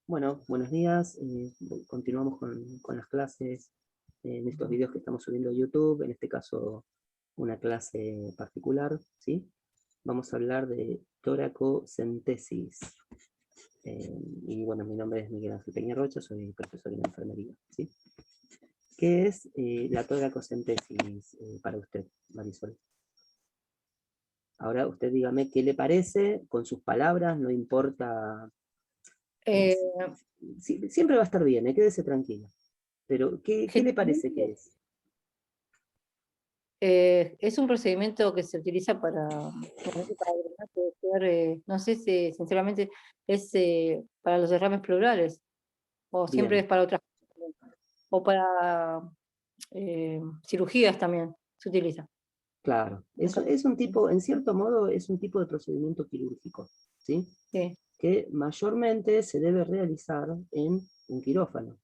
Bueno, buenos días. Continuamos con las clases en estos videos que estamos subiendo a YouTube, en este caso una clase particular, ¿sí? Vamos a hablar de toracocentesis. Y bueno, mi nombre es Miguel Ángel Peña Rocha, soy profesor en enfermería, ¿sí? ¿Qué es la toracocentesis para usted, Marisol? Ahora usted dígame qué le parece, con sus palabras, no importa. Eh, Siempre va a estar bien, quédese tranquila. Pero, ¿qué le parece que Generalmente, es? es un procedimiento que se utiliza generalmente para drenar, puede ser, no sé si sinceramente es para los derrames pleurales, o siempre es Bien, para otras cosas, o para cirugías también se utiliza. claro. Eso Nunca- es un tipo, en cierto modo, es un tipo de procedimiento quirúrgico, ¿sí? Sí, Que mayormente se debe realizar en un quirófano.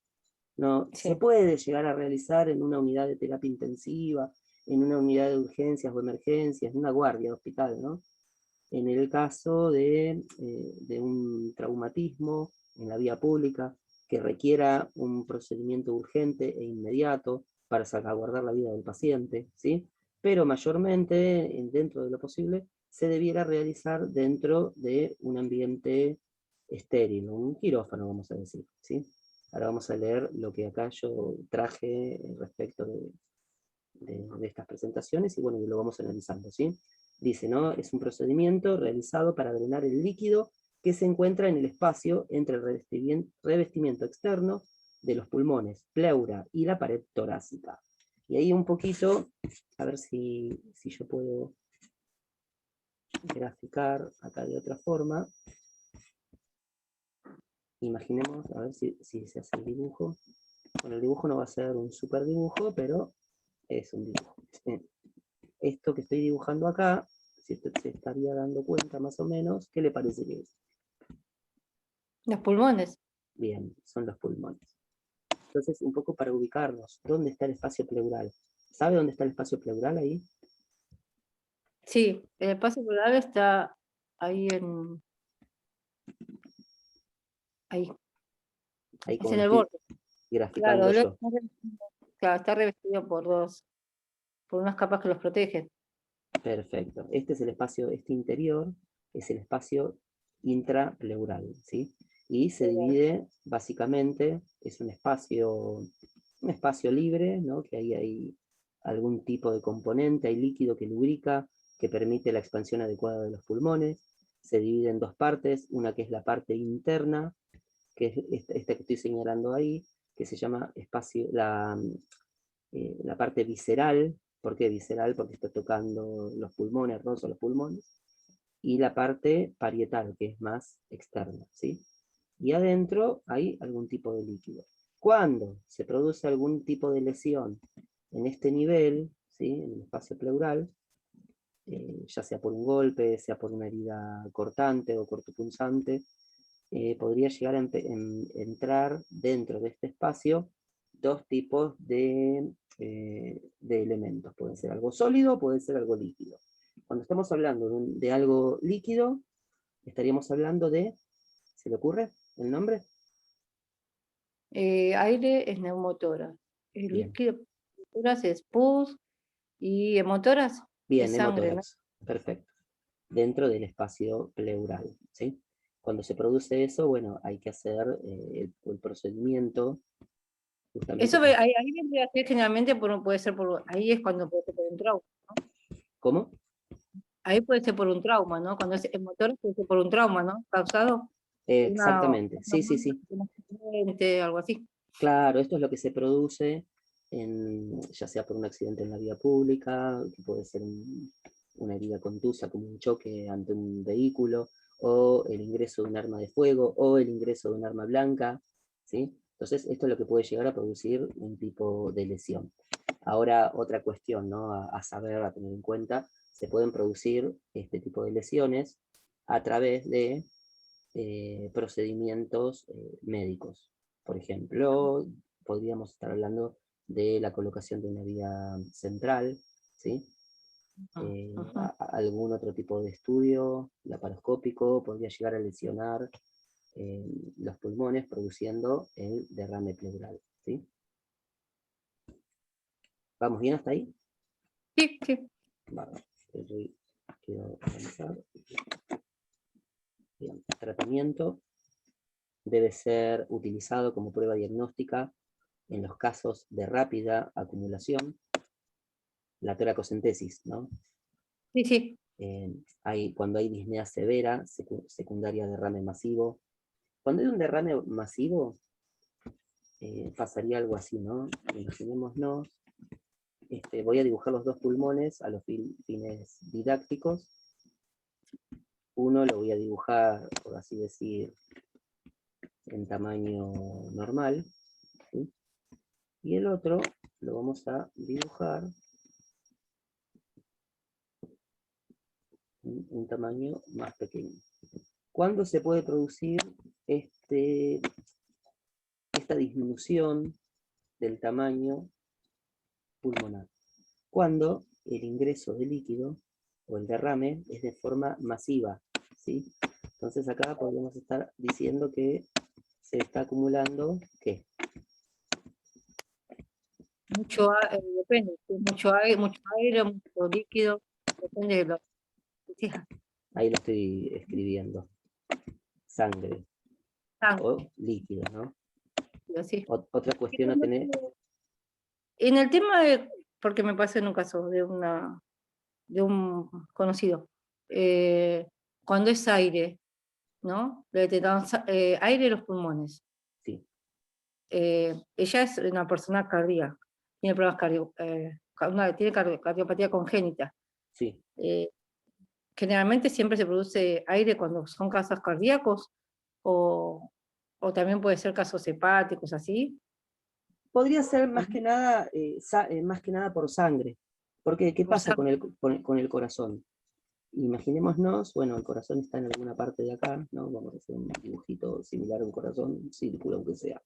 No, se sí. puede llegar a realizar en una unidad de terapia intensiva, en una unidad de urgencias o emergencias, en una guardia de hospital, ¿no? En el caso de un traumatismo en la vía pública que requiera un procedimiento urgente e inmediato para salvaguardar la vida del paciente, ¿sí? Pero mayormente, dentro de lo posible, se debiera realizar dentro de un ambiente estéril, un quirófano, vamos a decir, ¿sí? Ahora vamos a leer lo que acá yo traje respecto de estas presentaciones y bueno, lo vamos analizando, ¿sí? Dice, ¿no? Es un procedimiento realizado para drenar el líquido que se encuentra en el espacio entre el revestimiento externo de los pulmones, pleura y la pared torácica. Y ahí un poquito, a ver si yo puedo graficar acá de otra forma. Imaginemos, a ver si se hace el dibujo. Bueno, el dibujo no va a ser un super dibujo, pero es un dibujo. Esto que estoy dibujando acá, si usted se estaría dando cuenta más o menos, ¿qué le parece que es? Los pulmones. Bien, son los pulmones. Entonces, un poco para ubicarnos, ¿dónde está el espacio pleural? ¿Sabe dónde está el espacio pleural ahí? Sí, el espacio pleural está ahí ahí, Ahí es como en lo el estoy borde. graficando Claro, yo. claro, está revestido por unas capas que los protegen. Perfecto. Este es el espacio, este interior es el espacio intrapleural, ¿sí? Y se divide básicamente, es un espacio libre, ¿no? Que ahí hay algún tipo de componente, hay líquido que lubrica, que permite la expansión adecuada de los pulmones. Se divide en dos partes, una que es la parte interna, que es esta que estoy señalando ahí, que se llama la parte visceral. ¿Por qué visceral? Porque está tocando los pulmones, roza los pulmones. Y la parte parietal, que es más externa, ¿sí? Y adentro hay algún tipo de líquido. Cuando se produce algún tipo de lesión en este nivel, ¿sí? En el espacio pleural, ya sea por un golpe, sea por una herida cortante o cortopunzante, podría llegar a entrar dentro de este espacio dos tipos de elementos. Puede ser algo sólido, puede ser algo líquido. Cuando estamos hablando de algo líquido, estaríamos hablando de, ¿se le ocurre el nombre? Aire es neumotórax. El Bien, líquido tórax es pus y hemotórax bien, es sangre, ¿no? hemotórax, perfecto. Dentro del espacio pleural, ¿sí? Cuando se produce eso, bueno, hay que hacer el procedimiento justamente Eso para... ahí vendría a ser generalmente puede ser ahí es cuando puede ser por un trauma, ¿no? ¿Cómo? Ahí puede ser por un trauma, ¿no? Cuando es hemotórax puede ser por un trauma, ¿no? Causado por Exactamente, sí, sí, sí. un accidente, algo así. Claro, esto es lo que se produce ya sea por un accidente en la vía pública, que puede ser una herida contusa como un choque ante un vehículo, o el ingreso de un arma de fuego, o el ingreso de un arma blanca, ¿sí? Entonces, esto es lo que puede llegar a producir un tipo de lesión. Ahora, otra cuestión, ¿no? A saber, a tener en cuenta, se pueden producir este tipo de lesiones a través de procedimientos médicos. Por ejemplo, podríamos estar hablando de la colocación de una vía central, ¿sí? Ajá. Algún otro tipo de estudio laparoscópico podría llegar a lesionar los pulmones produciendo el derrame pleural, ¿sí? ¿Vamos bien hasta ahí? Sí, sí. Vale, quiero avanzar. Bien, el tratamiento debe ser utilizado como prueba diagnóstica en los casos de rápida acumulación, la toracocentesis, ¿no? Sí, sí. Cuando hay disnea severa, secundaria a derrame masivo. Cuando hay un derrame masivo, pasaría algo así, ¿no? Imaginémonos, voy a dibujar los dos pulmones a los fines didácticos. Uno lo voy a dibujar, por así decir, en tamaño normal, ¿sí? Y el otro lo vamos a dibujar en un tamaño más pequeño. ¿Cuándo se puede producir esta disminución del tamaño pulmonar? Cuando el ingreso de líquido o el derrame es de forma masiva, ¿sí? Entonces acá podríamos estar diciendo que se está acumulando, ¿qué? Depende, si es mucho aire, mucho líquido, depende de lo que sea. Ahí lo estoy escribiendo. Sangre o líquido, ¿no? Así. Otra cuestión a tener. En el tema de, porque me pasó en un caso de un conocido, cuando es aire, ¿no? Le detectaban aire en los pulmones. Sí. Ella es una persona cardíaca, tiene problemas tiene cardiopatía congénita. Sí. Generalmente siempre se produce aire cuando son casos cardíacos, o también puede ser casos hepáticos, así. Podría ser más que nada por sangre. Porque, ¿qué pasa con el corazón? Imaginémonos, bueno, el corazón está en alguna parte de acá, ¿no? Vamos a hacer un dibujito similar a un corazón, un círculo aunque sea,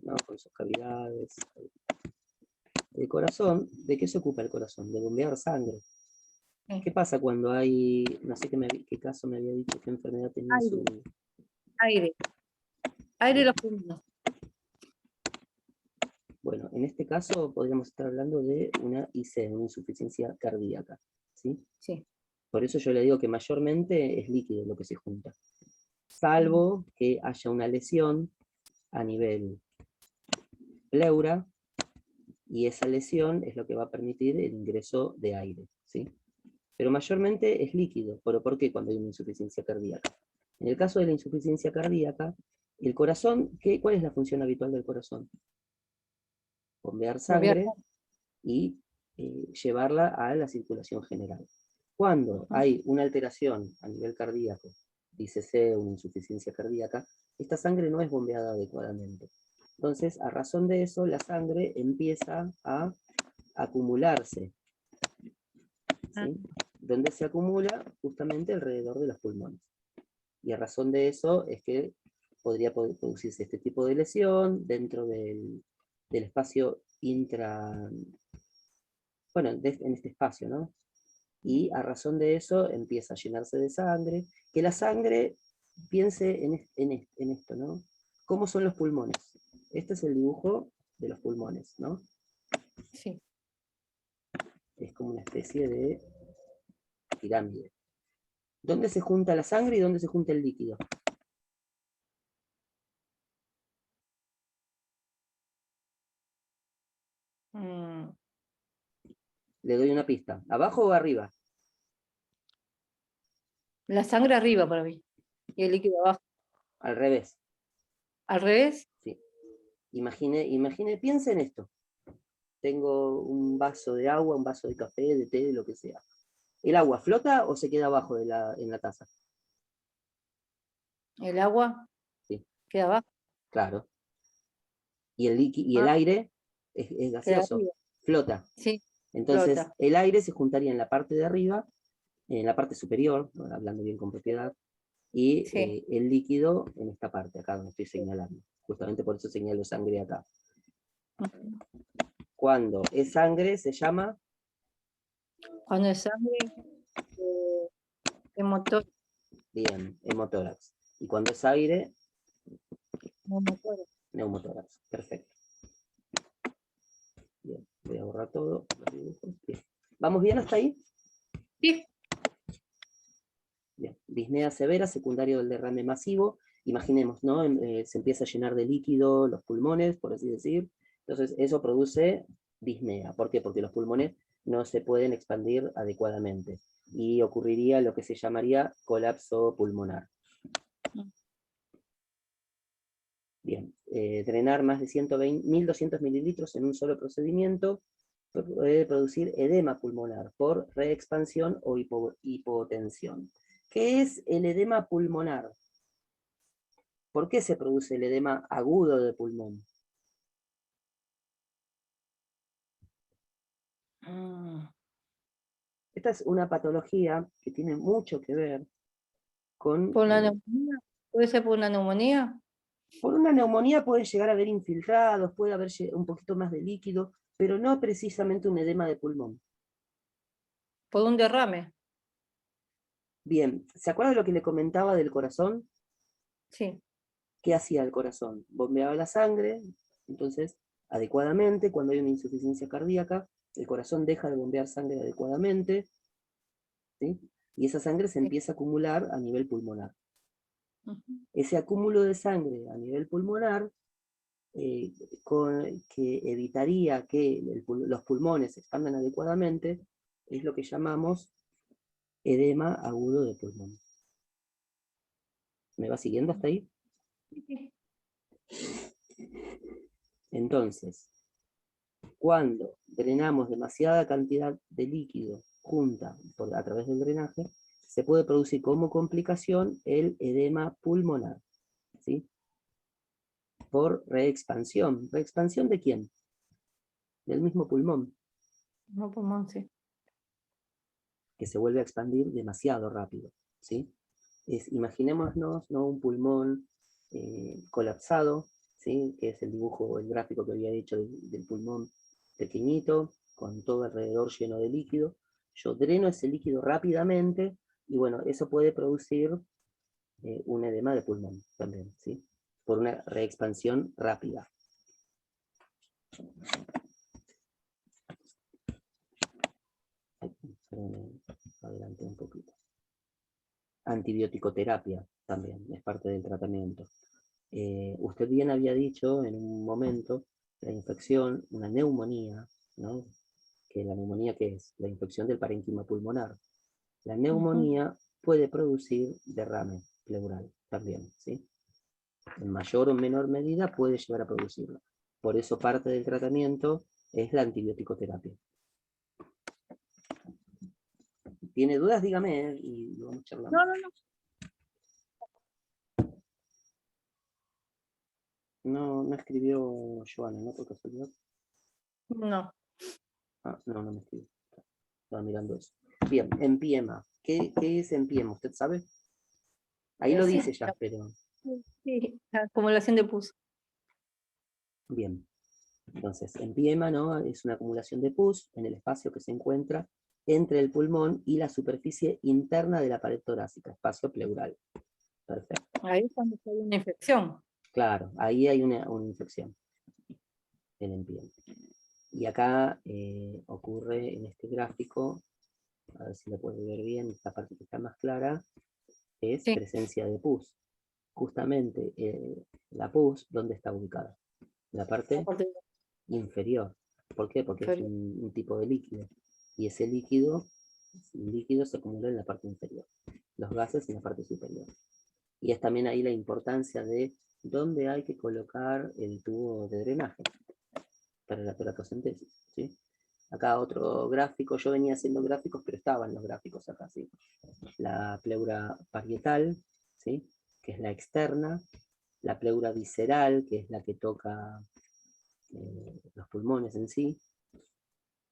¿no? Con sus cavidades. El corazón, ¿de qué se ocupa el corazón? De bombear sangre. Sí. ¿Qué pasa cuando hay, no sé qué caso me había dicho, qué enfermedad tenía su... Aire en los pulmones. Bueno, en este caso podríamos estar hablando de una IC, una insuficiencia cardíaca, ¿sí? Sí. Por eso yo le digo que mayormente es líquido lo que se junta, salvo que haya una lesión a nivel pleura, y esa lesión es lo que va a permitir el ingreso de aire, ¿sí? Pero mayormente es líquido. ¿Pero por qué cuando hay una insuficiencia cardíaca? En el caso de la insuficiencia cardíaca, el corazón, ¿cuál es la función habitual del corazón? Bombear sangre y llevarla a la circulación general. Cuando hay una alteración a nivel cardíaco, dícese una insuficiencia cardíaca, esta sangre no es bombeada adecuadamente. Entonces, a razón de eso, la sangre empieza a acumularse, ¿sí? Donde se acumula justamente alrededor de los pulmones. Y a razón de eso es que podría producirse este tipo de lesión dentro del espacio bueno, en este espacio, ¿no? Y a razón de eso empieza a llenarse de sangre, que la sangre, piense en esto, ¿no? ¿Cómo son los pulmones? Este es el dibujo de los pulmones, ¿no? Sí. Es como una especie de pirámide. ¿Dónde se junta la sangre y dónde se junta el líquido? Le doy una pista. ¿Abajo o arriba? La sangre arriba para mí, y el líquido abajo. Al revés. ¿Al revés? Sí. Piensa en esto. Tengo un vaso de agua, un vaso de café, de té, de lo que sea. ¿El agua flota o se queda abajo en la taza? ¿El agua? Sí. ¿Queda abajo? Claro. ¿Y el aire es gaseoso? Flota. Sí. Entonces, Flota. el aire se juntaría en la parte de arriba, en la parte superior, hablando bien con propiedad, y Sí. el líquido en esta parte, acá donde estoy señalando. Justamente por eso señalo sangre acá. Cuando es sangre se llama... Cuando es sangre, hemotórax. Bien, hemotórax. Y cuando es aire, neumotórax. neumotórax. Perfecto. Bien, voy a borrar todo. Bien. ¿Vamos bien hasta ahí? Sí. Bien. Disnea severa, secundario del derrame masivo. Imaginemos, ¿no? Se empieza a llenar de líquido los pulmones, por así decir. Entonces, eso produce disnea. ¿Por qué? Porque los pulmones no se pueden expandir adecuadamente. Y ocurriría lo que se llamaría colapso pulmonar. Bien, drenar más de 1.200 mililitros en un solo procedimiento puede producir edema pulmonar por reexpansión o hipotensión. ¿Qué es el edema pulmonar? ¿Por qué se produce el edema agudo de pulmón? Esta es una patología que tiene mucho que ver con... ¿Por la neumonía? ¿Puede ser por una neumonía? Por una neumonía puede llegar a haber infiltrados, puede haber un poquito más de líquido, pero no precisamente un edema de pulmón. ¿Por un derrame? Bien, ¿se acuerda de lo que le comentaba del corazón? Sí. ¿Qué hacía el corazón? Bombeaba la sangre, entonces, adecuadamente, cuando hay una insuficiencia cardíaca, el corazón deja de bombear sangre adecuadamente, ¿sí? Y esa sangre se empieza a acumular a nivel pulmonar. Ese acúmulo de sangre a nivel pulmonar, que evitaría que los pulmones se expandan adecuadamente, es lo que llamamos edema agudo de pulmón. ¿Me va siguiendo hasta ahí? Entonces, cuando drenamos demasiada cantidad de líquido junta a través del drenaje, se puede producir como complicación el edema pulmonar, ¿sí? Por reexpansión. ¿Reexpansión de quién? Del mismo pulmón, No, pulmón, sí. que se vuelve a expandir demasiado rápido, ¿sí? Imaginémonos, ¿no? Un pulmón colapsado, ¿sí? Que es el dibujo, el gráfico que había hecho del pulmón pequeñito, con todo alrededor lleno de líquido. Yo dreno ese líquido rápidamente y bueno, eso puede producir un edema de pulmón también, ¿sí? Por una reexpansión rápida. Adelante un poquito. Antibiótico-terapia también es parte del tratamiento. Usted bien había dicho en un momento la infección, una neumonía, ¿no? Que la neumonía, ¿qué es? La infección del parénquima pulmonar. La neumonía puede producir derrame pleural también, ¿sí? En mayor o menor medida puede llegar a producirlo. Por eso parte del tratamiento es la antibiótico-terapia. ¿Tiene dudas? Dígame y lo vamos charlando. No. No escribió Joana, ¿no? Por casualidad. No. Ah, no me escribió. Estaba mirando eso. Bien, empiema. ¿Qué es empiema? ¿Usted sabe? Ahí lo dice ya, pero... Sí, la acumulación de pus. Bien. Entonces, empiema, ¿no? Es una acumulación de pus en el espacio que se encuentra entre el pulmón y la superficie interna de la pared torácica, espacio pleural. Perfecto. Ahí es cuando hay una infección. Claro, ahí hay una infección. El empiema. Y acá ocurre en este gráfico, a ver si lo puede ver bien, esta parte que está más clara, es Sí. presencia de pus. Justamente la pus, ¿dónde está ubicada? En la parte inferior. ¿Por qué? Porque es un tipo de líquido. Y ese líquido se acumula en la parte inferior. Los gases en la parte superior. Y es también ahí la importancia de dónde hay que colocar el tubo de drenaje para la toratocentesis, ¿sí? Acá otro gráfico, yo venía haciendo gráficos, pero estaban los gráficos acá, ¿sí? La pleura parietal, ¿sí? Que es la externa, la pleura visceral, que es la que toca los pulmones en sí,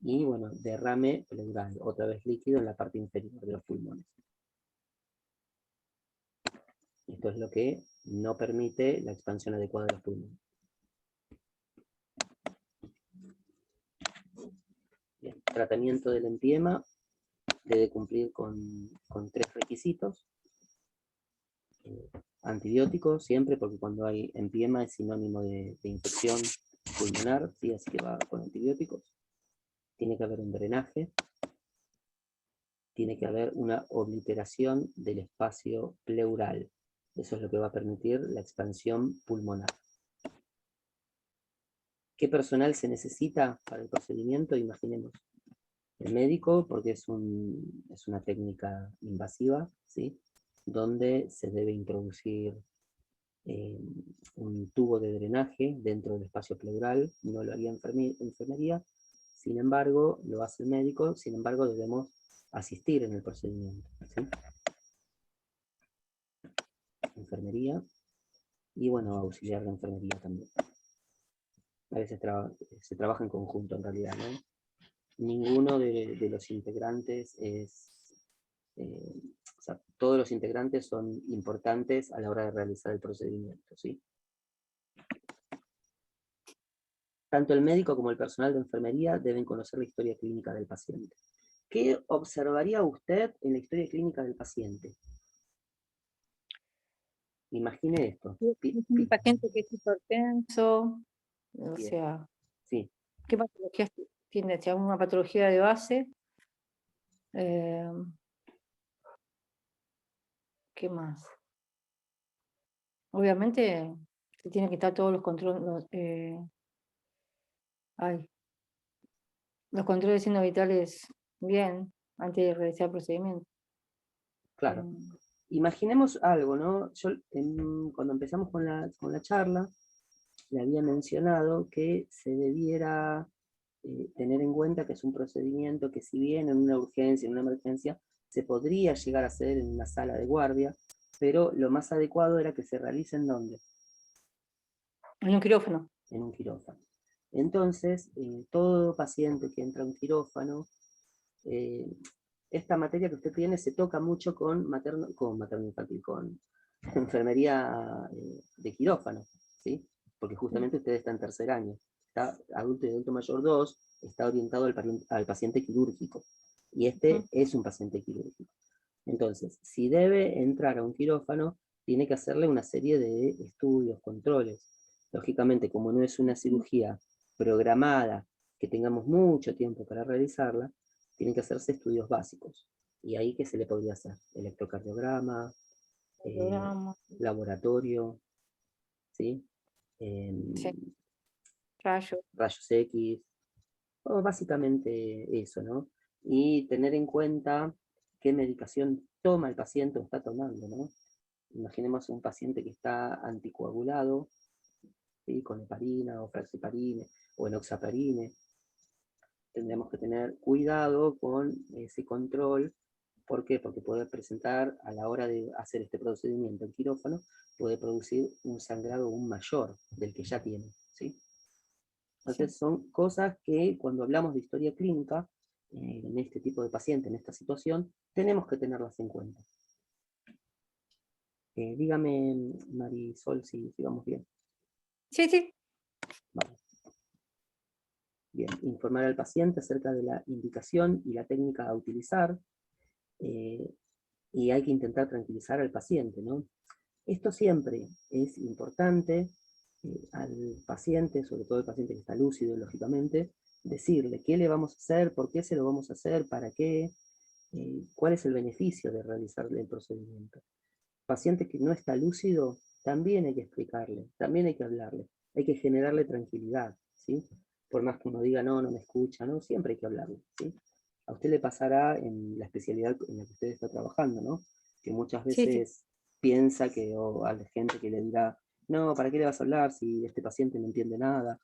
y bueno, derrame pleural, otra vez líquido en la parte inferior de los pulmones. Esto es lo que no permite la expansión adecuada de los pulmones. Bien, tratamiento del empiema debe cumplir con 3 requisitos. Antibióticos siempre, porque cuando hay empiema es sinónimo de infección pulmonar, ¿sí? Así que va con antibióticos. Tiene que haber un drenaje. Tiene que haber una obliteración del espacio pleural. Eso es lo que va a permitir la expansión pulmonar. ¿Qué personal se necesita para el procedimiento? Imaginemos. El médico, porque es una técnica invasiva, ¿sí? Donde se debe introducir un tubo de drenaje dentro del espacio pleural. No lo haría enfermería, sin embargo, lo hace el médico, sin embargo, debemos asistir en el procedimiento, ¿sí? Enfermería y, bueno, auxiliar de enfermería también. A veces se trabaja en conjunto, en realidad, ¿no? Ninguno de los integrantes o sea, todos los integrantes son importantes a la hora de realizar el procedimiento, ¿sí? Tanto el médico como el personal de enfermería deben conocer la historia clínica del paciente. ¿Qué observaría usted en la historia clínica del paciente? Imagine esto. Un paciente que es hipertenso, o Bien. sea, Sí. ¿qué patologías tiene? Si alguna patología de base, ¿qué más? Obviamente se tienen que estar todos los controles, los controles signos vitales bien antes de realizar el procedimiento. Claro. Imaginemos algo, ¿no? Yo cuando empezamos con la charla, le había mencionado que se debiera tener en cuenta que es un procedimiento que, si bien en una urgencia, en una emergencia, se podría llegar a hacer en una sala de guardia, pero lo más adecuado era que se realice ¿en dónde? En un quirófano. En un quirófano. Entonces, todo paciente que entra a un quirófano, esta materia que usted tiene se toca mucho con materno infantil, con enfermería de quirófano, ¿sí? Porque justamente usted está en tercer año. Está adulto y adulto mayor 2, está orientado al paciente quirúrgico. Y este es un paciente quirúrgico. Entonces, si debe entrar a un quirófano, tiene que hacerle una serie de estudios, controles. Lógicamente, como no es una cirugía programada, que tengamos mucho tiempo para realizarla, tienen que hacerse estudios básicos. Y ahí, ¿qué se le podría hacer? Electrocardiograma, laboratorio, ¿sí? Sí. Rayos. Rayos X, básicamente eso, ¿no? Y tener en cuenta qué medicación toma el paciente o está tomando, ¿no? Imaginemos un paciente que está anticoagulado, ¿sí? Con heparina o fraxiparine o enoxaparine. Tendremos que tener cuidado con ese control. ¿Por qué? Porque puede presentar, a la hora de hacer este procedimiento en quirófano, puede producir un sangrado aún mayor del que ya tiene, ¿sí? Entonces son cosas que, cuando hablamos de historia clínica, en este tipo de paciente, en esta situación, tenemos que tenerlas en cuenta. Dígame, Marisol, si vamos bien. Sí, sí. Vale. Bien, informar al paciente acerca de la indicación y la técnica a utilizar, y hay que intentar tranquilizar al paciente, ¿no? Esto siempre es importante al paciente, sobre todo el paciente que está lúcido, lógicamente, decirle qué le vamos a hacer, por qué se lo vamos a hacer, para qué, cuál es el beneficio de realizarle el procedimiento. Paciente que no está lúcido, también hay que explicarle, también hay que hablarle, hay que generarle tranquilidad, ¿sí? Por más que uno diga, no me escucha, ¿no? Siempre hay que hablarle, ¿sí? A usted le pasará en la especialidad en la que usted está trabajando, ¿no? Que muchas veces piensa que, o a la gente que le dirá, no, ¿para qué le vas a hablar si este paciente no entiende nada?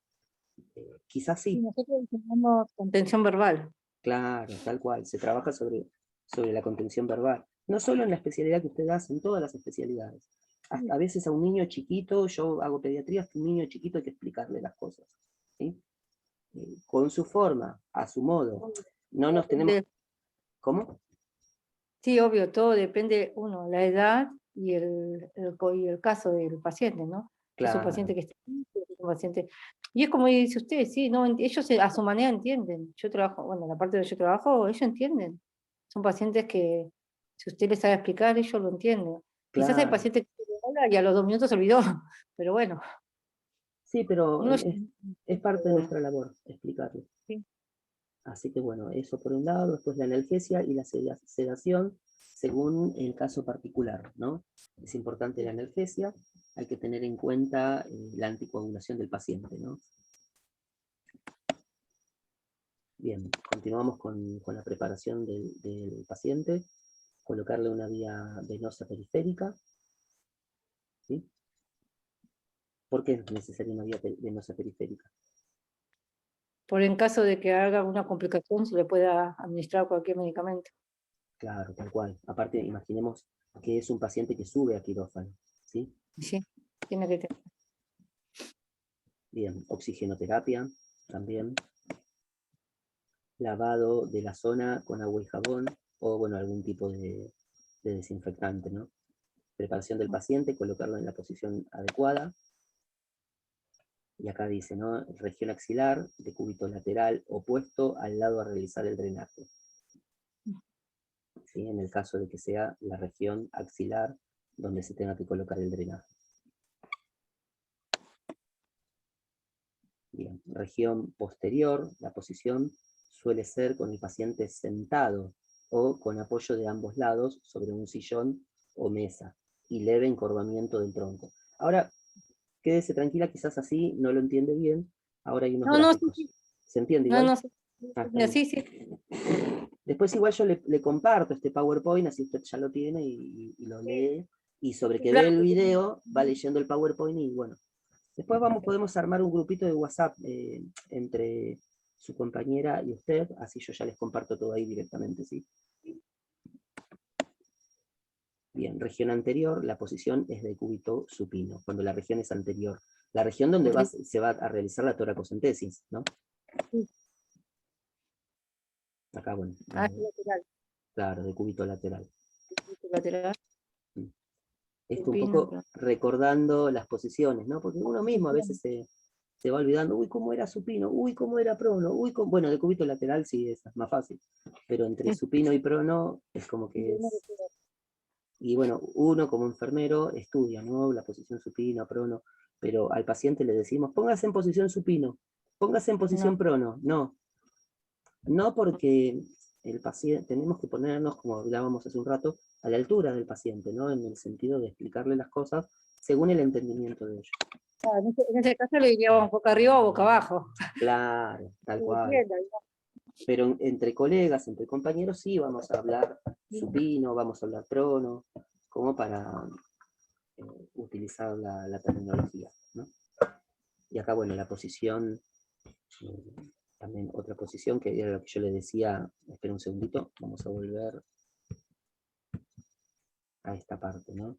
Quizás sí. Nosotros tenemos contención verbal. Claro, tal cual. Se trabaja sobre la contención verbal. No solo en la especialidad que usted hace, en todas las especialidades. Hasta a veces a un niño chiquito, yo hago pediatría, hasta un niño chiquito hay que explicarle las cosas, ¿sí? Con su forma, a su modo. No nos tenemos... ¿Cómo? Sí, obvio, todo depende, la edad y el caso del paciente, ¿no? Es un Claro, paciente que está, es un paciente. Y es como dice usted, sí, no, ellos a su manera entienden. Yo trabajo, bueno, la parte donde yo trabajo, ellos entienden. Son pacientes que, si usted les sabe explicar, ellos lo entienden. Quizás hay claro. pacientes que hora y a los 2 minutos se olvidó. Pero bueno, Sí, pero uno es parte de nuestra labor explicarlo. sí. Así que bueno, eso por un lado, después la analgesia y la sedación según el caso particular, ¿no? Es importante la analgesia, hay que tener en cuenta la anticoagulación del paciente, ¿no? Bien, continuamos con la preparación del paciente, colocarle una vía venosa periférica, ¿sí? ¿Por qué es necesaria una vía venosa periférica? Por en caso de que haga una complicación, se le pueda administrar cualquier medicamento. Claro, tal cual. Aparte, imaginemos que es un paciente que sube a quirófano, ¿sí? Sí, tiene que tener. Bien, oxigenoterapia también. Lavado de la zona con agua y jabón, o bueno, algún tipo de desinfectante, ¿no? Preparación del paciente, colocarlo en la posición adecuada. Y acá dice, ¿no? Región axilar, decúbito lateral, opuesto al lado a realizar el drenaje. ¿Sí? En el caso de que sea la región axilar donde se tenga que colocar el drenaje. Bien, región posterior, la posición suele ser con el paciente sentado o con apoyo de ambos lados sobre un sillón o mesa y leve encorvamiento del tronco. Ahora, quédese tranquila, quizás así no lo entiende bien. Ahora hay unos No, no, sí, gráficos. sí. ¿Se entiende No, igual? no, sí. Ah, está bien. Sí, sí. Después igual yo le comparto este PowerPoint, así usted ya lo tiene y lo lee. Y sobre que ve Claro. el video, va leyendo el PowerPoint y bueno. Después podemos armar un grupito de WhatsApp entre su compañera y usted, así yo ya les comparto todo ahí directamente, ¿sí? Bien, región anterior, la posición es de cúbito supino, cuando la región es anterior. La región donde se va a realizar la toracocentesis, ¿no? Sí. Acá, bueno, Lateral. claro, de cúbito lateral. Lateral. Esto un Supino, poco claro. recordando las posiciones, ¿no? Porque uno mismo a veces se va olvidando, uy, cómo era supino, uy, cómo era prono, uy, bueno, de cúbito lateral sí es más fácil, pero entre supino y prono es como que es... Y bueno, uno como enfermero estudia, ¿no? La posición supino, prono, pero al paciente le decimos, póngase en posición supino, póngase en posición No. prono, no porque el paciente, tenemos que ponernos, como hablábamos hace un rato, a la altura del paciente, ¿no? En el sentido de explicarle las cosas según el entendimiento de ellos. Ah, en ese caso le diríamos boca arriba o boca abajo. Claro, tal cual. Pero entre colegas, entre compañeros, sí vamos a hablar supino, vamos a hablar prono, como para utilizar la terminología, ¿no? Y acá, bueno, la posición, también otra posición, que era lo que yo le decía, espera un segundito, vamos a volver a esta parte, ¿no?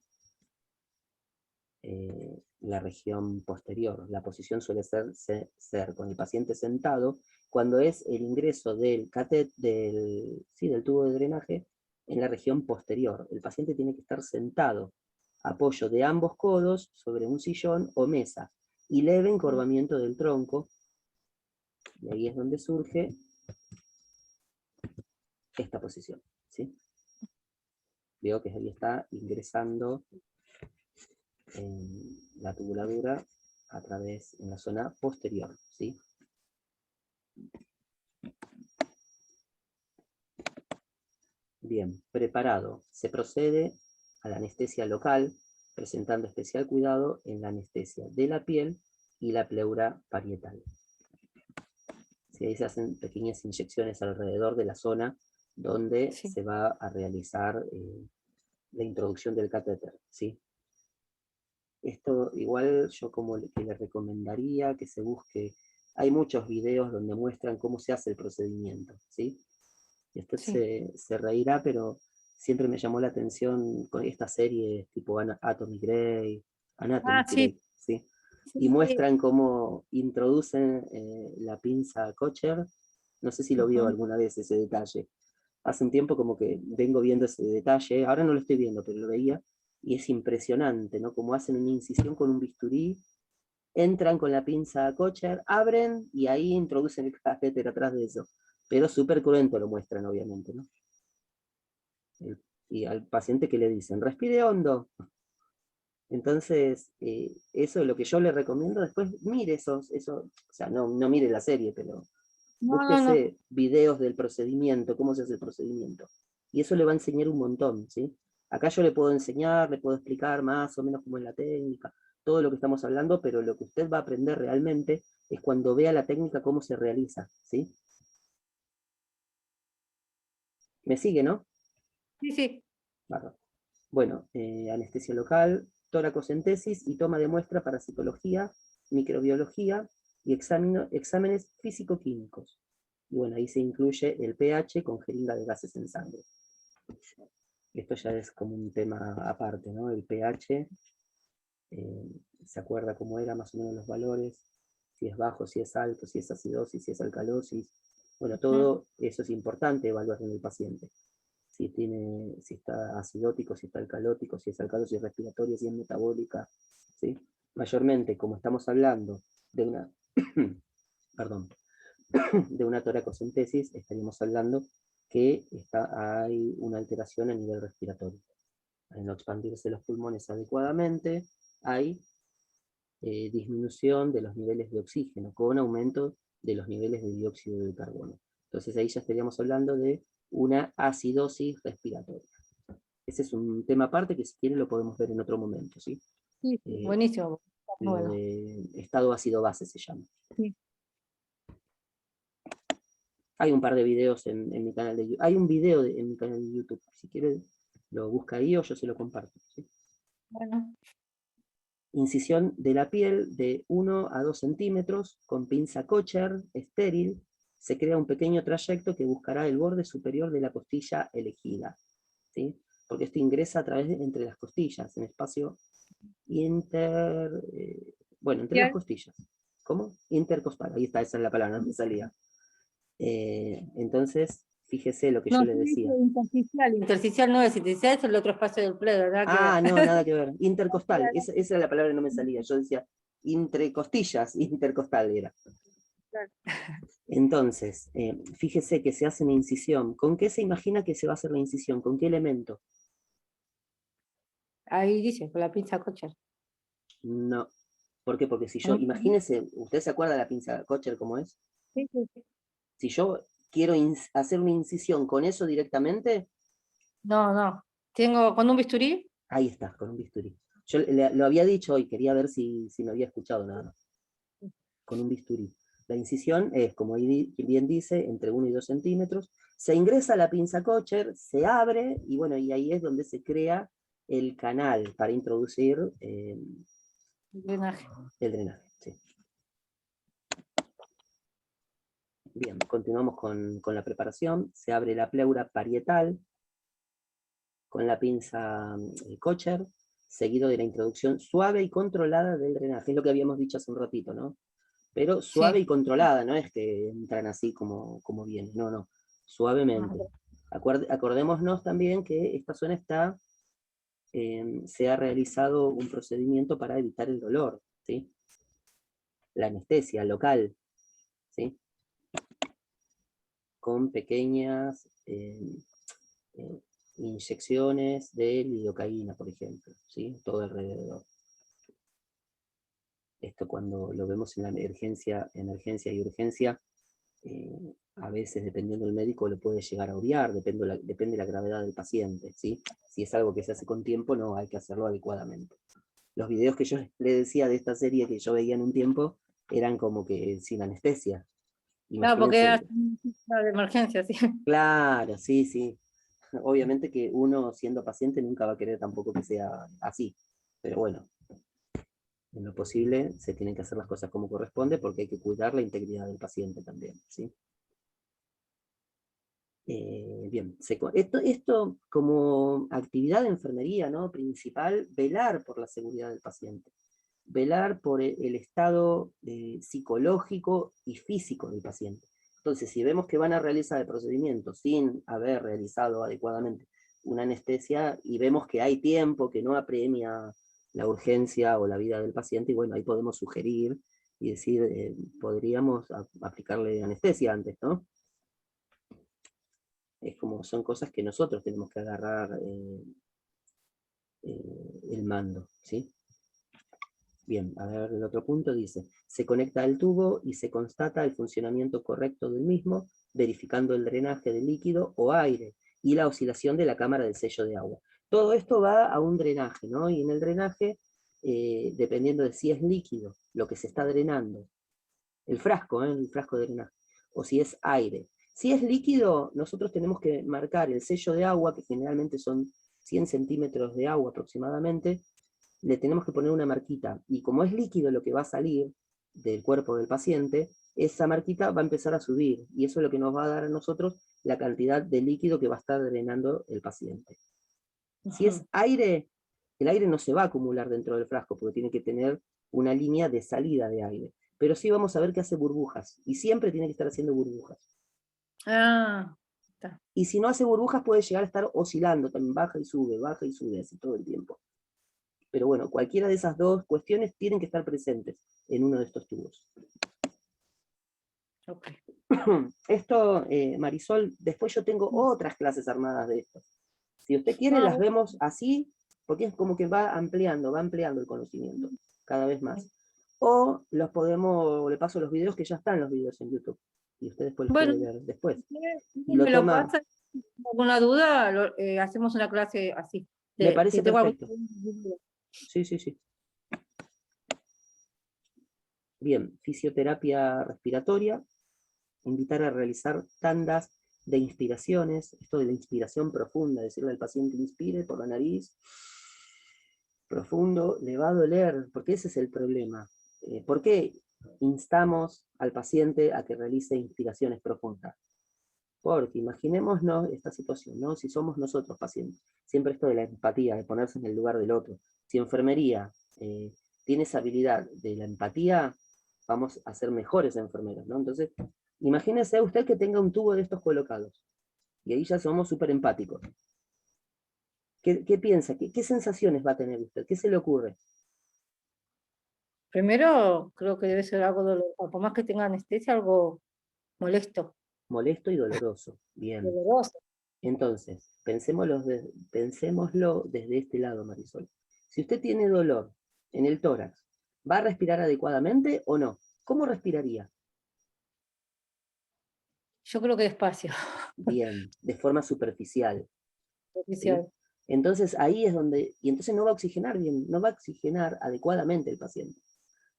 La región posterior. La posición suele ser con el paciente sentado cuando es el ingreso del del tubo de drenaje en la región posterior. El paciente tiene que estar sentado, apoyo de ambos codos sobre un sillón o mesa y leve encorvamiento del tronco. Y ahí es donde surge esta posición, ¿sí? Veo que ahí está ingresando en la tubuladura a través en la zona posterior, ¿sí? Bien, preparado. Se procede a la anestesia local, presentando especial cuidado en la anestesia de la piel y la pleura parietal. Sí, ahí se hacen pequeñas inyecciones alrededor de la zona donde Sí. se va a realizar la introducción del catéter, ¿sí? Esto igual yo como que le recomendaría que se busque, hay muchos videos donde muestran cómo se hace el procedimiento, ¿sí? Y usted Sí. se reirá, pero siempre me llamó la atención con estas series tipo Anatomy Grey, Ah, sí. ¿sí? Y Sí. muestran cómo introducen la pinza Kocher. No sé si lo vio Ujú. alguna vez ese detalle. Hace un tiempo como que vengo viendo ese detalle, ahora no lo estoy viendo, pero lo veía, y es impresionante, ¿no? Como hacen una incisión con un bisturí, entran con la pinza Kocher, abren y ahí introducen el catéter atrás de eso. Pero súper cruento lo muestran, obviamente, ¿no? Y al paciente que le dicen, respire hondo. Entonces, eso es lo que yo le recomiendo. Después mire o sea, no mire la serie, pero No, no, no. búsquese videos del procedimiento, cómo se hace el procedimiento. Y eso le va a enseñar un montón, ¿sí? Acá yo le puedo enseñar, le puedo explicar más o menos cómo es la técnica, todo lo que estamos hablando, pero lo que usted va a aprender realmente es cuando vea la técnica cómo se realiza, ¿sí? ¿Me sigue, no? Sí, sí. Bárbaro. Bueno, anestesia local, toracocentesis y toma de muestra para citología, microbiología y exámenes físico-químicos. Y bueno, ahí se incluye el pH con jeringa de gases en sangre. Esto ya es como un tema aparte, ¿no? El pH, ¿se acuerda cómo era más o menos los valores? Si es bajo, si es alto, si es acidosis, si es alcalosis. Bueno, todo eso es importante evaluar en el paciente. Si está acidótico, si está alcalótico, si es alcalosis respiratoria, si es metabólica, ¿sí? Mayormente, como estamos hablando de una, perdón, de una toracocentesis, estaríamos hablando que hay una alteración a nivel respiratorio. Al no expandirse los pulmones adecuadamente, hay disminución de los niveles de oxígeno, con aumento de los niveles de dióxido de carbono. Entonces ahí ya estaríamos hablando de una acidosis respiratoria. Ese es un tema aparte que si quiere lo podemos ver en otro momento, ¿sí? Sí, buenísimo. Lo Bueno, de estado ácido-base se llama. sí. Hay un par de videos en mi canal de YouTube. Hay un video en mi canal de YouTube. Si quiere lo busca ahí o yo se lo comparto, ¿sí? Bueno, Incisión de la piel de 1 a 2 centímetros con pinza Kocher estéril. Se crea un pequeño trayecto que buscará el borde superior de la costilla elegida, ¿sí? Porque esto ingresa a través entre las costillas, en espacio entre las ya. costillas. ¿Cómo? Intercostal, ahí está, esa es la palabra, no me salía. Entonces, fíjese lo que yo No, le sí, decía. intersticial. Intersticial no es intersticial, es el otro espacio del pliegue, ¿verdad? Que ver. Ah, no, nada que ver. Intercostal, esa era la palabra que no me salía. Yo decía entre costillas, intercostal era. Claro. Entonces, fíjese que se hace una incisión. ¿Con qué se imagina que se va a hacer la incisión? ¿Con qué elemento? Ahí dice, con la pinza Kocher. No. ¿Por qué? Porque si yo, ¿No? imagínese, ¿usted se acuerda de la pinza Kocher cómo es? Sí, sí, sí. Si yo quiero hacer una incisión con eso directamente, No, no. Tengo con un bisturí. ahí está, con un bisturí. Yo lo había dicho y quería ver si me había escuchado nada más. Con un bisturí. La incisión es, como bien dice, entre 1 y 2 centímetros. Se ingresa la pinza Kocher, se abre, y bueno, y ahí es donde se crea el canal para introducir Drenaje. el drenaje. Sí. Bien, continuamos con la preparación. Se abre la pleura parietal con la pinza Kocher, seguido de la introducción suave y controlada del drenaje. Es lo que habíamos dicho hace un ratito, ¿no? Pero suave Sí. y controlada, no es que entran así como viene, no, suavemente. No, Acordémonos también que esta zona se ha realizado un procedimiento para evitar el dolor, ¿sí? La anestesia local, ¿sí? Con pequeñas inyecciones de lidocaína, por ejemplo, ¿sí? Todo alrededor. Esto cuando lo vemos en la emergencia y urgencia, a veces, dependiendo del médico, lo puede llegar a obviar, depende de la gravedad del paciente, ¿sí? Si es algo que se hace con tiempo, no, hay que hacerlo adecuadamente. Los videos que yo le decía de esta serie que yo veía en un tiempo, eran como que sin anestesia. claro, porque era Imagínense, de emergencia, sí. claro, sí, sí. Obviamente que uno, siendo paciente, nunca va a querer tampoco que sea así. Pero bueno, en lo posible se tienen que hacer las cosas como corresponde porque hay que cuidar la integridad del paciente también, ¿sí? Bien, esto como actividad de enfermería, ¿no? Principal, velar por la seguridad del paciente, velar por el estado psicológico y físico del paciente. Entonces, si vemos que van a realizar el procedimiento sin haber realizado adecuadamente una anestesia y vemos que hay tiempo que no apremia la urgencia o la vida del paciente, y bueno, ahí podemos sugerir y decir, podríamos aplicarle anestesia antes, ¿no? Es como, son cosas que nosotros tenemos que agarrar el mando, ¿sí? Bien, a ver, el otro punto dice, se conecta el tubo y se constata el funcionamiento correcto del mismo, verificando el drenaje de líquido o aire y la oscilación de la cámara del sello de agua. Todo esto va a un drenaje, ¿no? Y en el drenaje, dependiendo de si es líquido, lo que se está drenando, el frasco de drenaje, o si es aire. Si es líquido, nosotros tenemos que marcar el sello de agua, que generalmente son 100 centímetros de agua aproximadamente, le tenemos que poner una marquita, y como es líquido lo que va a salir del cuerpo del paciente, esa marquita va a empezar a subir, y eso es lo que nos va a dar a nosotros la cantidad de líquido que va a estar drenando el paciente. Si es aire, el aire no se va a acumular dentro del frasco, porque tiene que tener una línea de salida de aire. Pero sí vamos a ver que hace burbujas, y siempre tiene que estar haciendo burbujas. Ah, está. Y si no hace burbujas puede llegar a estar oscilando, también baja y sube, así todo el tiempo. Pero bueno, cualquiera de esas dos cuestiones tienen que estar presentes en uno de estos tubos. Okay. Esto, Marisol, después yo tengo otras clases armadas de esto. Si usted quiere, las vemos así, porque es como que va ampliando el conocimiento cada vez más. O los podemos, le paso los videos, que ya están los videos en YouTube, y usted después los puede ver después. Si me lo pasa, si tengo alguna duda, hacemos una clase así. Me parece perfecto. Sí, sí, sí. Bien, fisioterapia respiratoria, invitar a realizar tandas de inspiraciones, esto de la inspiración profunda, decirle al paciente inspire por la nariz, profundo, le va a doler, porque ese es el problema. ¿Por qué instamos al paciente a que realice inspiraciones profundas? Porque imaginémonos esta situación, ¿no? Si somos nosotros pacientes, siempre esto de la empatía, de ponerse en el lugar del otro. Si enfermería tiene esa habilidad de la empatía, vamos a ser mejores enfermeros, ¿no? Entonces, imagínese usted que tenga un tubo de estos colocados, y ahí ya somos súper empáticos. ¿Qué piensa? ¿Qué sensaciones va a tener usted? ¿Qué se le ocurre? Primero, creo que debe ser algo doloroso, por más que tenga anestesia, algo molesto. Molesto y doloroso. Bien. Doloroso. Entonces, pensémoslo desde este lado, Marisol. Si usted tiene dolor en el tórax, ¿va a respirar adecuadamente o no? ¿Cómo respiraría? Yo creo que despacio. Bien, de forma superficial. Oficial. ¿Sí? Entonces ahí es donde, y entonces no va a oxigenar bien, no va a oxigenar adecuadamente el paciente.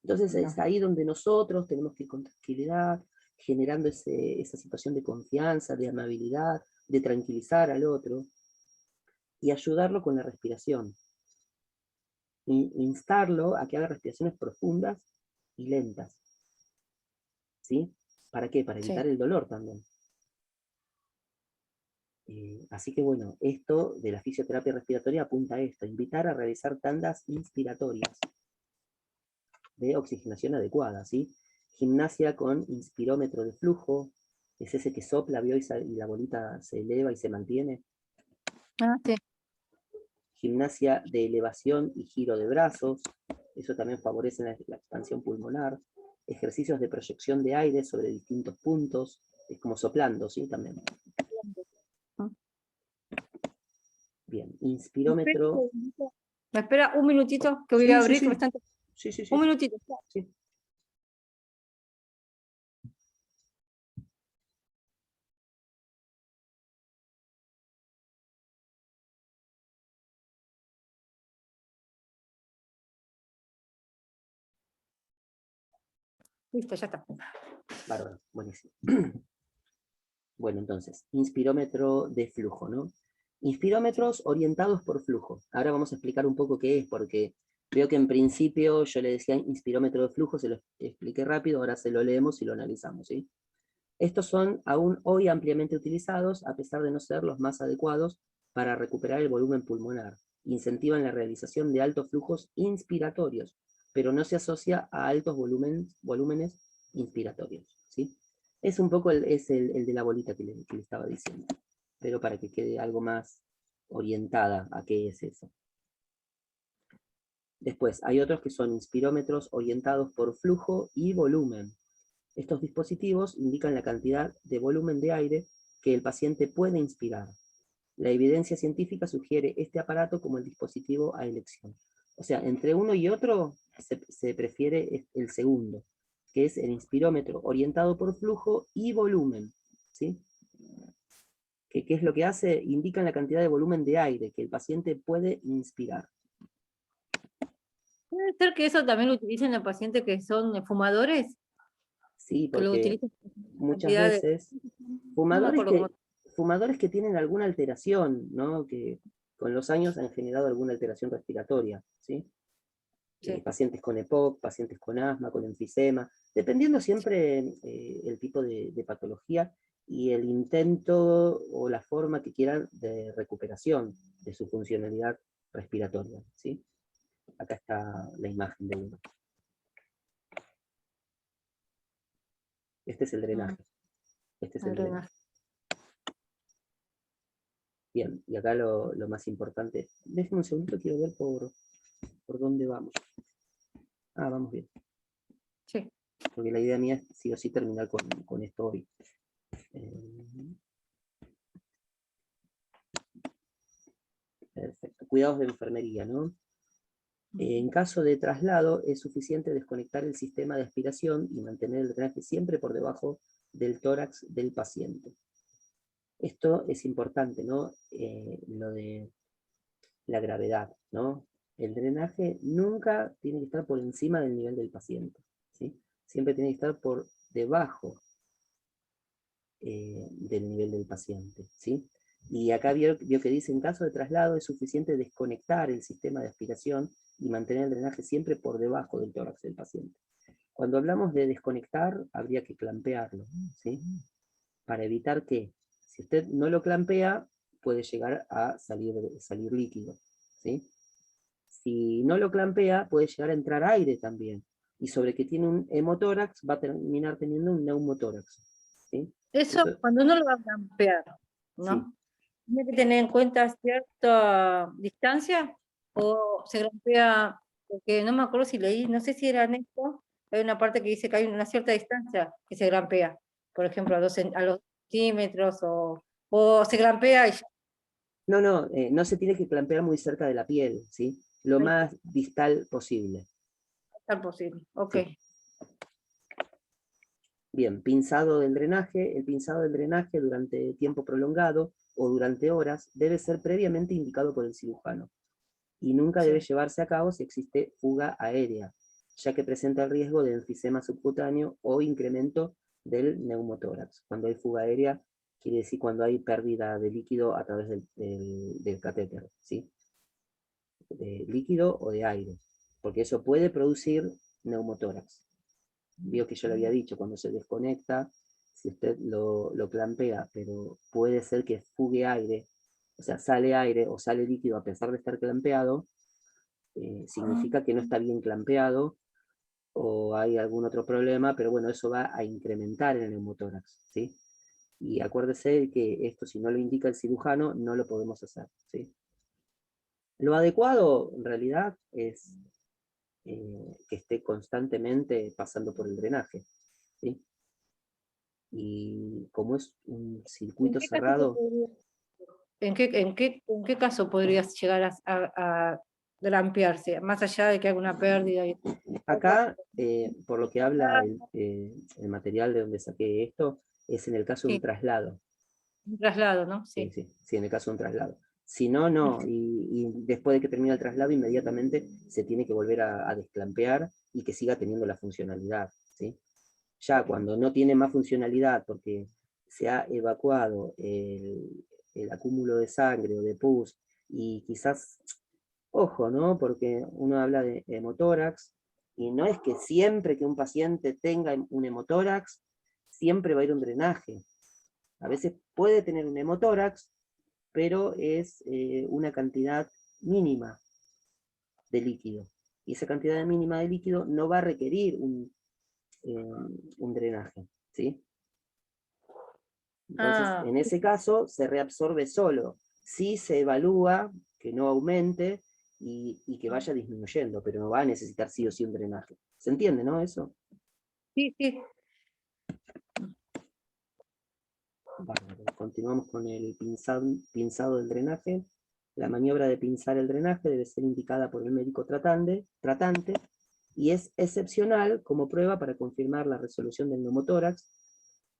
Entonces es ahí donde nosotros tenemos que ir con tranquilidad, generando esa situación de confianza, de amabilidad, de tranquilizar al otro, y ayudarlo con la respiración. Instarlo a que haga respiraciones profundas y lentas. ¿Sí? ¿Para qué? Para evitar el dolor también. Así que bueno, esto de la fisioterapia respiratoria apunta a esto, invitar a realizar tandas inspiratorias de oxigenación adecuada, ¿sí? Gimnasia con inspirómetro de flujo, es ese que sopla, ¿vio? Y la bolita se eleva y se mantiene. Ah, sí. Gimnasia de elevación y giro de brazos, eso también favorece la expansión pulmonar. Ejercicios de proyección de aire sobre distintos puntos, es como soplando, ¿sí? También. Bien, inspirómetro. ¿Me espera un minutito que voy Sí, a sí, abrir? sí. Que me están... Sí, sí, sí. Un minutito. Sí. Listo, ya está. Bárbaro, buenísimo. Bueno, entonces, inspirómetro de flujo, ¿no? Inspirómetros orientados por flujo. Ahora vamos a explicar un poco qué es, porque veo que en principio yo le decía inspirómetro de flujo, se lo expliqué rápido, ahora se lo leemos y lo analizamos, ¿sí? Estos son aún hoy ampliamente utilizados, a pesar de no ser los más adecuados para recuperar el volumen pulmonar. Incentivan la realización de altos flujos inspiratorios, pero no se asocia a altos volúmenes inspiratorios, ¿sí? Es un poco el de la bolita que le estaba diciendo, pero para que quede algo más orientada a qué es eso. Después, hay otros que son inspirómetros orientados por flujo y volumen. Estos dispositivos indican la cantidad de volumen de aire que el paciente puede inspirar. La evidencia científica sugiere este aparato como el dispositivo a elección. O sea, entre uno y otro se prefiere el segundo, que es el inspirómetro orientado por flujo y volumen, ¿sí? ¿Qué es lo que hace? Indica la cantidad de volumen de aire que el paciente puede inspirar. Puede ser que eso también lo utilicen los pacientes que son fumadores, Sí, que lo porque utilicen muchas cantidad de... veces No me fumadores acuerdo cómo... que tienen alguna alteración, ¿no? Que con los años han generado alguna alteración respiratoria, ¿sí? Sí. Pacientes con EPOC, pacientes con asma, con enfisema, dependiendo siempre el tipo de patología y el intento o la forma que quieran de recuperación de su funcionalidad respiratoria, ¿sí? Acá está la imagen de uno. Este es el drenaje. Este es el drenaje. Bien, y acá lo más importante. Déjenme un segundito, quiero ver por dónde vamos. Ah, vamos bien. Sí. Porque la idea mía es sí o sí terminar con esto hoy. Perfecto. Cuidados de enfermería, ¿no? En caso de traslado, es suficiente desconectar el sistema de aspiración y mantener el drenaje siempre por debajo del tórax del paciente. Esto es importante, ¿no? Lo de la gravedad, ¿no? El drenaje nunca tiene que estar por encima del nivel del paciente, ¿sí? Siempre tiene que estar por debajo del nivel del paciente, ¿sí? Y acá vio que dice, en caso de traslado es suficiente desconectar el sistema de aspiración y mantener el drenaje siempre por debajo del tórax del paciente. Cuando hablamos de desconectar, habría que clampearlo, ¿sí? Para evitar que, si usted no lo clampea, puede llegar a salir líquido, ¿sí? Si no lo clampea, puede llegar a entrar aire también. Y sobre que tiene un hemotórax, va a terminar teniendo un neumotórax, ¿sí? Eso Entonces, cuando uno lo va a campear, sí. ¿no? Tiene que tener en cuenta cierta distancia o se grampea, porque no me acuerdo si leí, no sé si era en esto, hay una parte que dice que hay una cierta distancia que se grampea, por ejemplo, a los centímetros o se grampea y ya No se tiene que clampear muy cerca de la piel, ¿sí? Lo más distal posible. está posible. Ok. Sí. Bien, pinzado del drenaje. El pinzado del drenaje durante tiempo prolongado o durante horas debe ser previamente indicado por el cirujano y nunca debe Sí. llevarse a cabo si existe fuga aérea, ya que presenta el riesgo de enfisema subcutáneo o incremento del neumotórax. Cuando hay fuga aérea, quiere decir cuando hay pérdida de líquido a través del catéter, ¿sí? De líquido o de aire, porque eso puede producir neumotórax. Vio que yo lo había dicho, cuando se desconecta, si usted lo clampea, pero puede ser que fugue aire, o sea, sale aire o sale líquido a pesar de estar clampeado, significa que no está bien clampeado o hay algún otro problema, pero bueno, eso va a incrementar el neumotórax, ¿sí? Y acuérdese que esto, si no lo indica el cirujano, no lo podemos hacer, ¿sí? Lo adecuado, en realidad, es que esté constantemente pasando por el drenaje, ¿sí? Y como es un ¿En circuito qué caso cerrado, en qué caso podrías llegar a grampearse, más allá de que haga una pérdida? acá, por lo que habla el material de donde saqué esto, es en el caso de un Sí, traslado. un traslado, ¿no? Sí, Sí. sí, sí, en el caso de un traslado. Si no, no. Y después de que termine el traslado, inmediatamente se tiene que volver a desclampear y que siga teniendo la funcionalidad, ¿sí? Ya cuando no tiene más funcionalidad porque se ha evacuado el acúmulo de sangre o de pus y quizás, ojo, ¿no? Porque uno habla de hemotórax y no es que siempre que un paciente tenga un hemotórax, siempre va a ir un drenaje. A veces puede tener un hemotórax, pero es una cantidad mínima de líquido. Y esa cantidad mínima de líquido no va a requerir un drenaje, ¿sí? Entonces, Ah, en ese caso, se reabsorbe solo. Sí se evalúa que no aumente y que vaya disminuyendo, pero no va a necesitar sí o sí un drenaje. ¿Se entiende, no? Eso. sí, sí. Bárbaro. Continuamos con el pinzado del drenaje. La maniobra de pinzar el drenaje debe ser indicada por el médico tratante y es excepcional como prueba para confirmar la resolución del neumotórax.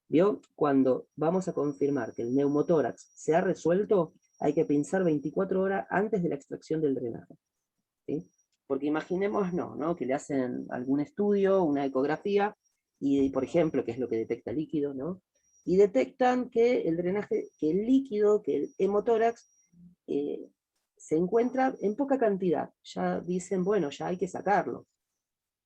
¿Vio? Cuando vamos a confirmar que el neumotórax se ha resuelto, hay que pinzar 24 horas antes de la extracción del drenaje, ¿sí? Porque imaginemos, ¿no? Que le hacen algún estudio, una ecografía, y por ejemplo, que es lo que detecta el líquido, ¿no? Y detectan que el drenaje, que el líquido, que el hemotórax, se encuentra en poca cantidad. Ya dicen, bueno, ya hay que sacarlo.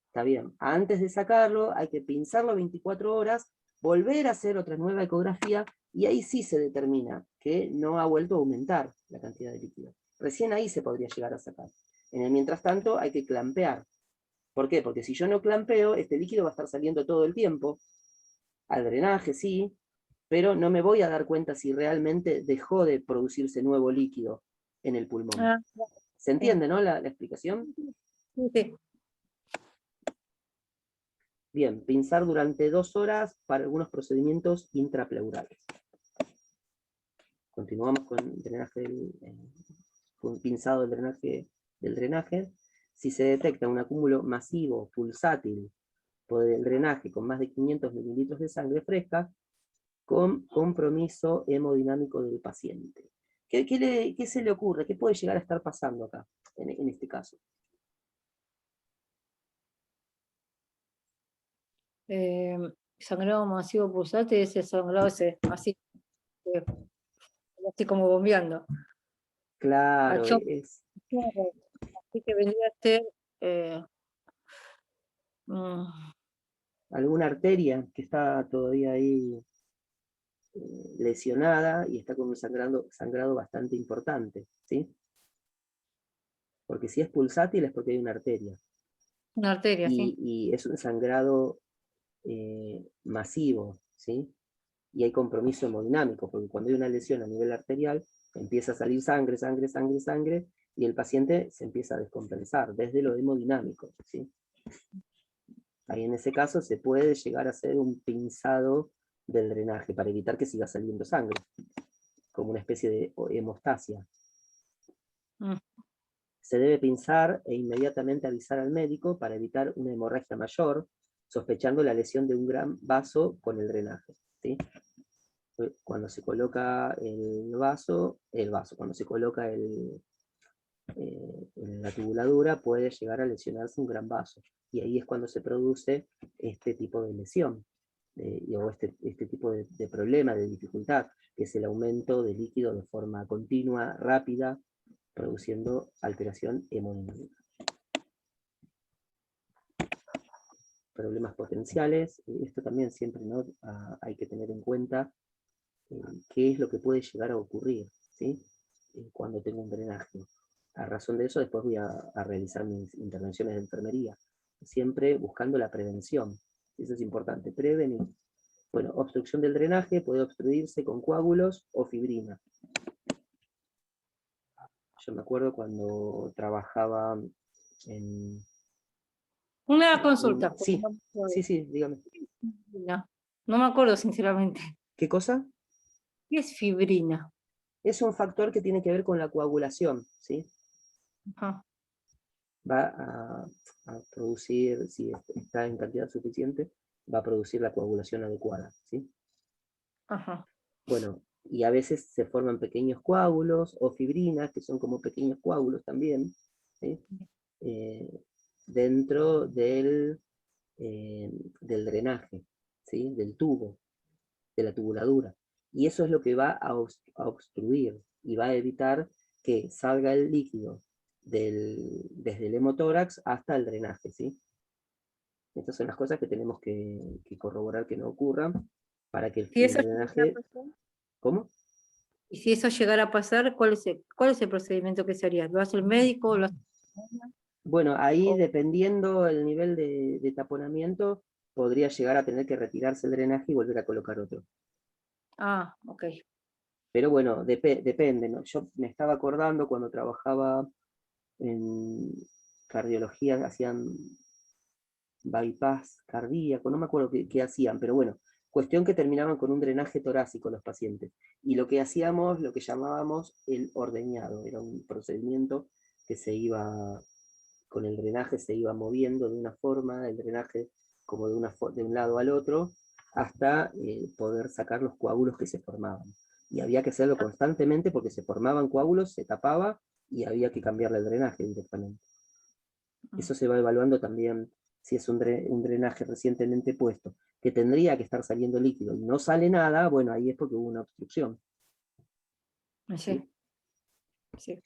Está bien, antes de sacarlo hay que pinzarlo 24 horas, volver a hacer otra nueva ecografía, y ahí sí se determina que no ha vuelto a aumentar la cantidad de líquido. Recién ahí se podría llegar a sacar. En el mientras tanto hay que clampear. ¿Por qué? Porque si yo no clampeo, este líquido va a estar saliendo todo el tiempo, al drenaje sí, pero no me voy a dar cuenta si realmente dejó de producirse nuevo líquido en el pulmón. Ah, ¿Se sí. entiende, no, la explicación? Sí. Bien, pinzar durante 2 horas para algunos procedimientos intrapleurales. Continuamos con el drenaje con pinzado del drenaje. Si se detecta un acúmulo masivo, pulsátil, por el drenaje con más de 500 mililitros de sangre fresca, con compromiso hemodinámico del paciente. ¿Qué se le ocurre? ¿Qué puede llegar a estar pasando acá, en este caso? Sangrado masivo pulsante es el sangrado ese, así como bombeando. Claro, Al choque, así que vendría a ser mm, alguna arteria que está todavía ahí lesionada y está con un sangrado bastante importante, ¿sí? Porque si es pulsátil es porque hay una arteria. una arteria, sí. Y es un sangrado masivo, ¿sí? Y hay compromiso hemodinámico, porque cuando hay una lesión a nivel arterial, empieza a salir sangre, sangre, sangre, sangre, y el paciente se empieza a descompensar desde lo hemodinámico, ¿sí? Ahí en ese caso se puede llegar a hacer un pinzado del drenaje para evitar que siga saliendo sangre, como una especie de hemostasia. Mm. Se debe pinzar e inmediatamente avisar al médico para evitar una hemorragia mayor, sospechando la lesión de un gran vaso con el drenaje, ¿sí? Cuando se coloca cuando se coloca la tubuladura, puede llegar a lesionarse un gran vaso. Y ahí es cuando se produce este tipo de lesión, o este tipo de problema, de dificultad, que es el aumento de líquido de forma continua, rápida, produciendo alteración hemodinámica. Problemas potenciales, esto también siempre, ¿no? Hay que tener en cuenta qué es lo que puede llegar a ocurrir, ¿sí? Cuando tengo un drenaje. A razón de eso, después voy a realizar mis intervenciones de enfermería, siempre buscando la prevención. Eso es importante, prevenir. Bueno, obstrucción del drenaje puede obstruirse con coágulos o fibrina. Yo me acuerdo cuando trabajaba en... Una consulta. Porque Sí, sí, dígame. no me acuerdo sinceramente. ¿Qué cosa? ¿Qué es fibrina? Es un factor que tiene que ver con la coagulación, ¿sí? Ajá. Va a producir, si está en cantidad suficiente, va a producir la coagulación adecuada, ¿sí? Ajá. Bueno, y a veces se forman pequeños coágulos o fibrinas, que son como pequeños coágulos también, ¿sí? Dentro del drenaje, ¿sí? Del tubo, de la tubuladura. Y eso es lo que va a obstruir y va a evitar que salga el líquido desde el hemotórax hasta el drenaje, ¿sí? Estas son las cosas que tenemos que corroborar que no ocurran para que Si el eso llegara a drenaje... pasar, ¿Cómo? y si eso llegara a pasar, cuál es el procedimiento que se haría? ¿Lo hace el médico? ¿Lo hace Bueno, ahí o- dependiendo el nivel de taponamiento, podría llegar a tener que retirarse el drenaje y volver a colocar otro. Ah, ok. Pero bueno, depende, ¿no? Yo me estaba acordando cuando trabajaba en cardiología, hacían bypass cardíaco, no me acuerdo qué hacían, pero bueno, Cuestión que terminaban con un drenaje torácico los pacientes. Y lo que hacíamos, lo que llamábamos el ordeñado, era un procedimiento que se iba, con el drenaje se iba moviendo de una forma, el drenaje como de un lado al otro, hasta poder sacar los coágulos que se formaban. Y había que hacerlo constantemente porque se formaban coágulos, se tapaba y había que cambiarle el drenaje directamente. Eso se va evaluando también si es un drenaje recientemente puesto, que tendría que estar saliendo líquido y no sale nada, bueno, ahí es porque hubo una obstrucción. Sí. Sí.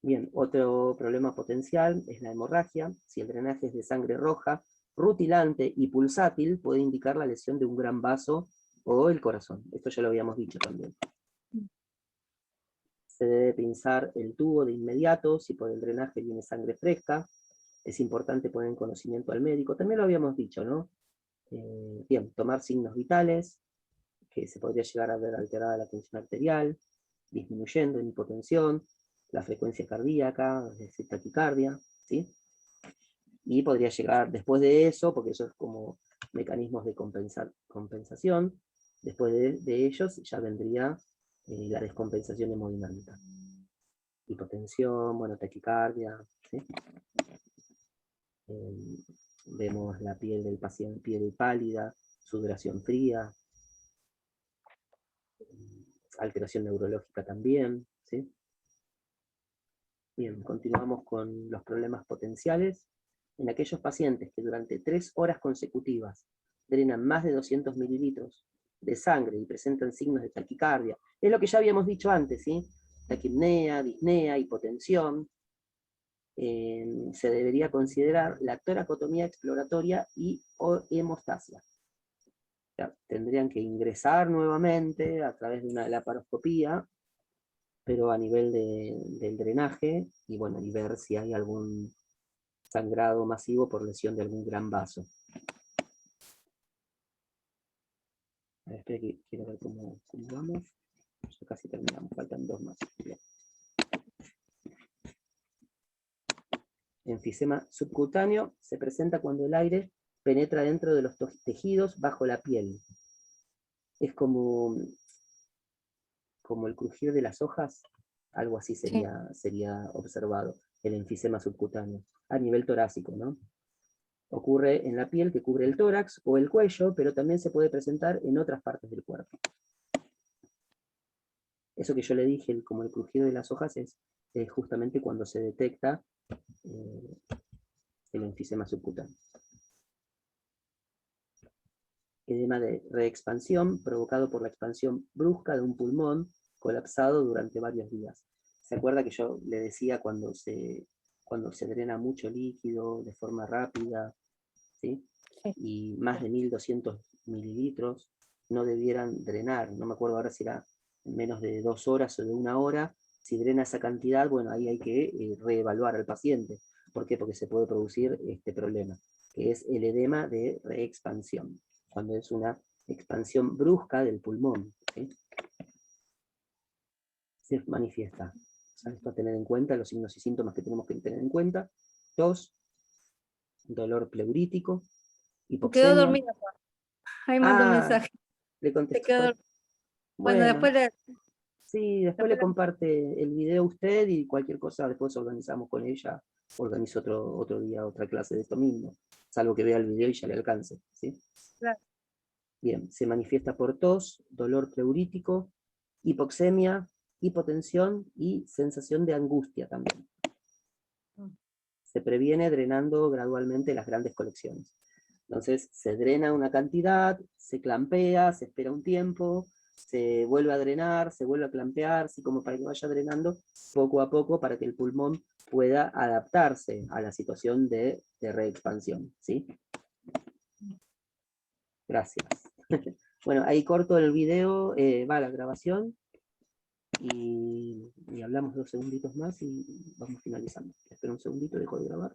Bien, otro problema potencial es la hemorragia. Si el drenaje es de sangre roja, rutilante y pulsátil, puede indicar la lesión de un gran vaso o el corazón. Esto ya lo habíamos dicho también. Se debe pinzar el tubo de inmediato, si por el drenaje viene sangre fresca. Es importante poner en conocimiento al médico. También lo habíamos dicho, ¿no? Bien, tomar signos vitales, que se podría llegar a ver alterada la tensión arterial, disminuyendo en hipotensión, la frecuencia cardíaca, es decir, taquicardia, ¿sí? Y podría llegar después de eso, porque eso es como mecanismos de compensación, después de ellos ya vendría la descompensación hemodinámica. Hipotensión, bueno, taquicardia, ¿sí? Vemos la piel del paciente, piel pálida, sudoración fría, alteración neurológica también, ¿sí? Bien, continuamos con los problemas potenciales. En aquellos pacientes que durante 3 horas consecutivas drenan más de 200 mililitros de sangre y presentan signos de taquicardia, es lo que ya habíamos dicho antes, ¿sí? Taquipnea, disnea, hipotensión, se debería considerar la toracotomía exploratoria y o hemostasia. O sea, tendrían que ingresar nuevamente a través de una laparoscopía, pero a nivel del drenaje, y bueno, y ver si hay algún sangrado masivo por lesión de algún gran vaso. A ver, espera que quiero ver cómo vamos. Ya casi terminamos, faltan 2 más. Bien. Enfisema subcutáneo se presenta cuando el aire penetra dentro de los tejidos bajo la piel. Es como el crujir de las hojas, algo así sería observado, el enfisema subcutáneo, a nivel torácico, ¿no? Ocurre en la piel que cubre el tórax o el cuello, pero también se puede presentar en otras partes del cuerpo. Eso que yo le dije, como el crujido de las hojas, es justamente cuando se detecta el enfisema subcutáneo. Edema de reexpansión provocado por la expansión brusca de un pulmón colapsado durante varios días. ¿Se acuerda que yo le decía cuando se drena mucho líquido de forma rápida, ¿sí? Sí. Y más de 1200 mililitros no debieran drenar? No me acuerdo ahora si era menos de 2 horas o de 1 hora. Si drena esa cantidad, bueno, ahí hay que reevaluar al paciente. ¿Por qué? Porque se puede producir este problema, que es el edema de reexpansión, cuando es una expansión brusca del pulmón, ¿sí? Se manifiesta. Esto a tener en cuenta, los signos y síntomas que tenemos que tener en cuenta: tos, dolor pleurítico, hipoxemia. Quedó dormido. Ahí mandó un mensaje. Le Se contestó. quedó dormido. Bueno, después Sí, después le comparte el video a usted y cualquier cosa después organizamos con ella. Organizo otro día, otra clase de esto mismo, salvo que vea el video y ya le alcance, ¿sí? Claro. Bien, se manifiesta por tos, dolor pleurítico, hipoxemia, hipotensión y sensación de angustia también. Se previene drenando gradualmente las grandes colecciones. Entonces se drena una cantidad, se clampea, se espera un tiempo, se vuelve a drenar, se vuelve a clampear, así como para que vaya drenando poco a poco para que el pulmón pueda adaptarse a la situación de reexpansión, ¿sí? Gracias. Bueno, ahí corto el video, va la grabación, y hablamos 2 segunditos más y vamos finalizando. Espera un segundito, dejo de grabar.